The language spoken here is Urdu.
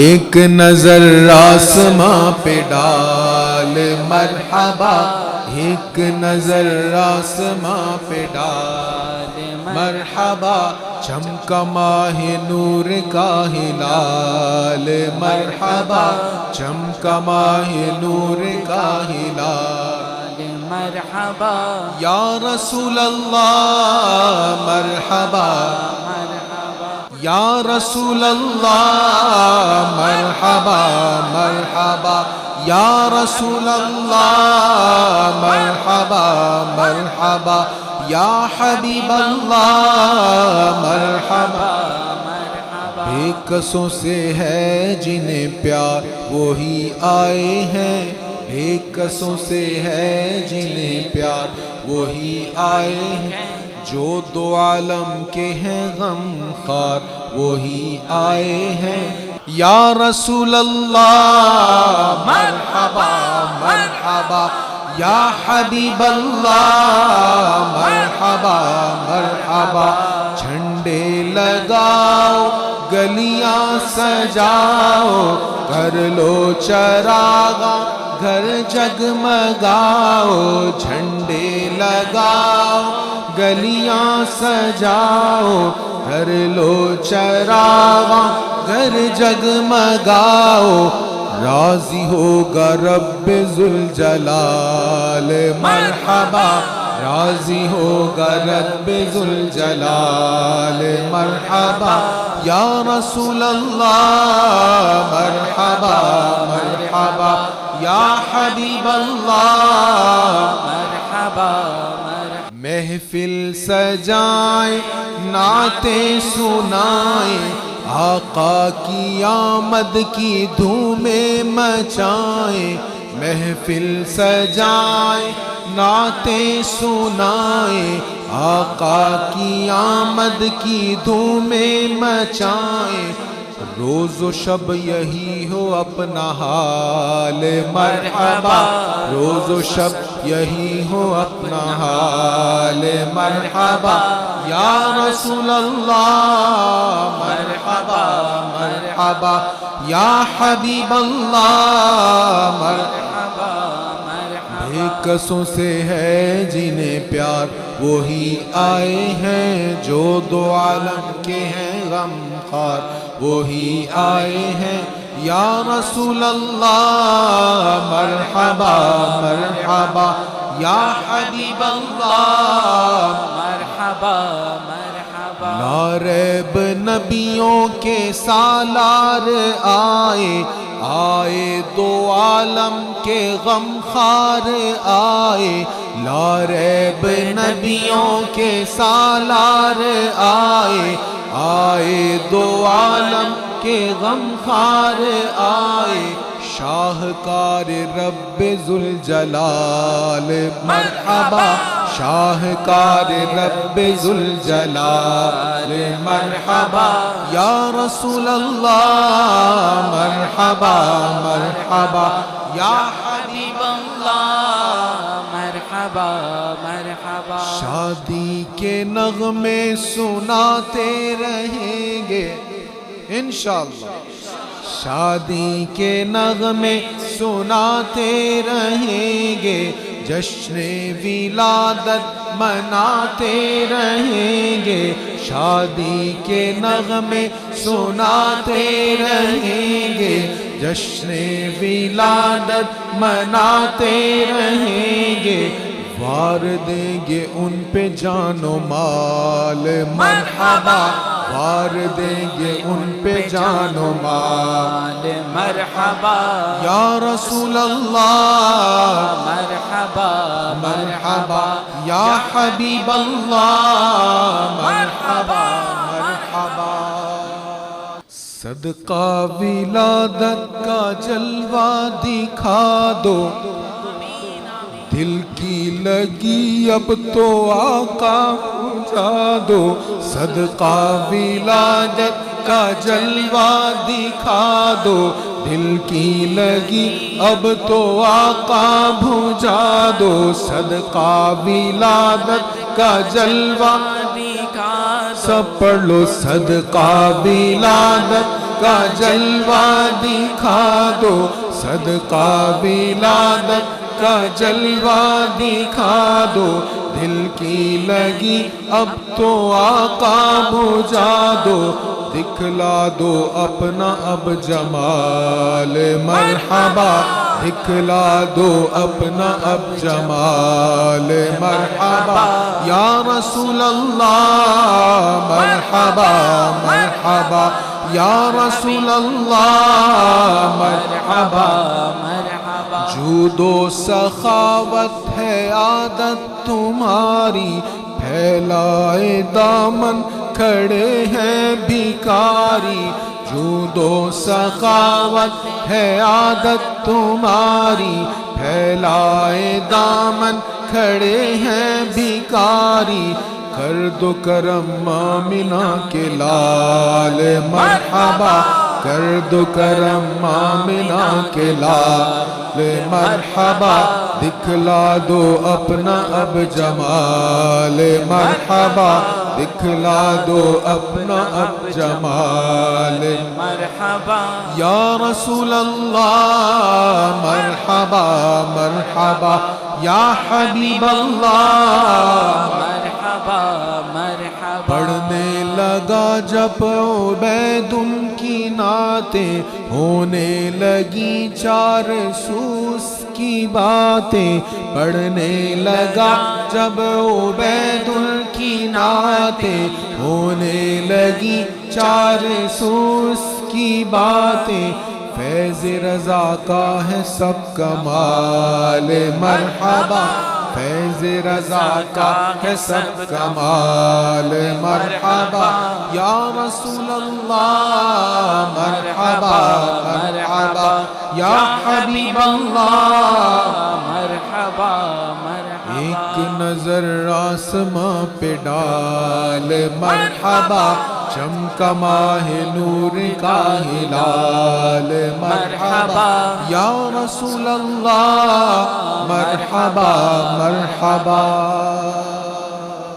ایک نظر آسماں پہ ڈال مرحبا، ایک نظر آسماں پہ ڈال مرحبا، چمکا ماہ نور کا ہلال مرحبا، چمکا ماہ نور کا ہلال مرحبا یا رسول اللہ مرحبا، یا رسول اللہ مرحبا مرحبا، یا رسول اللہ مرحبا مرحبا، یا حبیب اللہ مرحبا۔ بے کسوں سے ہے جنہیں پیار وہی آئے ہیں، بے کسوں سے ہے جنہیں پیار وہی آئے ہیں، جو دو عالم کے ہیں غم خوار وہی آئے ہیں۔ یا رسول اللہ مرحبا مرحبا، یا حبیب اللہ مرحبا مرحبا، جھنڈے لگاؤ گلیاں سجاؤ، کر لو چراغاں گھر جگمگاؤ، جھنڈے لگاؤ گلیاں سجاؤ، کر لو چراغاں گھر جگمگاؤ، راضی ہوگا رب ذوالجلال مرحبا، راضی ہوگا رب ذوالجلال مرحبا، یا رسول اللہ مرحبا مرحبا، یا حبیب اللہ مرحبا محفل سجائیں نعتیں سنائیں، آقا کی آمد کی دھومیں مچائیں، محفل سجائیں نعتیں سنائیں، آقا کی آمد کی دھومیں مچائیں، روز و شب یہی ہو اپنا حال مرحبا، روز و شب یہی ہو اپنا حال مرحبا، یا رسول اللہ مرحبا مرحبا، یا حبیب اللہ مرحبا۔ بے کسوں سے ہے جنہیں پیار وہی آئے ہیں، جو دو عالم کے ہیں غم خوار وہی آئے ہیں، یا رسول اللہ مرحبا مرحبا، یا حبیب اللہ مرحبا مرحبا، لا ریب نبیوں کے سالار آئے، آئے دو عالم کے غم خوار آئے، لا ریب نبیوں کے سالار آئے، آئے دو عالم کے غم خوار آئے، شاہکار رب ذوالجلال مرحبا، شاہکار رب ذوالجلال مرحبا، یا رسول اللہ مرحبا مرحبا، یا حبیب اللہ مرحبا مرحبا، شادی کے نغمے سناتے رہیں گے انشاءاللہ، شادی کے نغمے سناتے رہیں گے، جشن ولادت مناتے رہیں گے، شادی کے نغمے سناتے رہیں گے، جشن ولادت مناتے رہیں گے، وار دیں گے ان پہ جان و مال مرحبا، وار دیں گے ان پہ جان و مال مرحبا، یا رسول اللہ مرحبا مرحبا، یا حبیب اللہ مرحبا مرحبا، صدقہ ولادت کا جلوہ دکھا دو، دل کی لگی اب تو آقا پہنچا دو، صدقہ ولادت کا جلوہ دکھا دو، دل کی لگی اب تو آقا بھجا دو، صدقہ ولادت کا جلوہ دکھا سب پڑھ لو، صدقہ ولادت کا جلوہ دکھا دو صدقہ ولادت کا جلوہ دکھا دو دل کی لگی اب تو آقا بجھا دو دکھلا دو اپنا اب جمال مرحبا دکھلا دو اپنا اب جمال مرحبا یا رسول اللہ مرحبا مرحبا یا رسول اللہ مرحبا مرحبا جود و سخاوت ہے عادت تمہاری پھیلائے دامن کھڑے ہیں بھکاری جود و سخاوت ہے عادت تمہاری پھیلائے دامن کھڑے ہیں بھکاری کر دو کرم آمنہ کے لال مرحبا کر دو کرم آمنہ کے لال مرحبا دکھلا دو اپنا اب جمال مرحبا دکھلا دو اپنا اب جمال مرحبا یا رسول اللہ مرحبا مرحبا یا حبیب اللہ مرحبا مرحبا پڑھنے لگا جب عبید کی نعتیں ہونے لگی چار سوس کی باتیں پڑھنے لگا جب عبید کی نعتیں ہونے لگی چار سوس کی باتیں فیض رضا کا ہے سب کمال مرحبا فیض رضا کا ہے سب کمال مرحبا یا رسول اللہ مرحبا مرحبا یا حبیب اللہ مرحبا مرحبا ایک نظر آسماں پہ ڈال مرحبا چمکا ماہ نور کا ہلال مرحبا یا رسول اللہ مرحبا مرحبا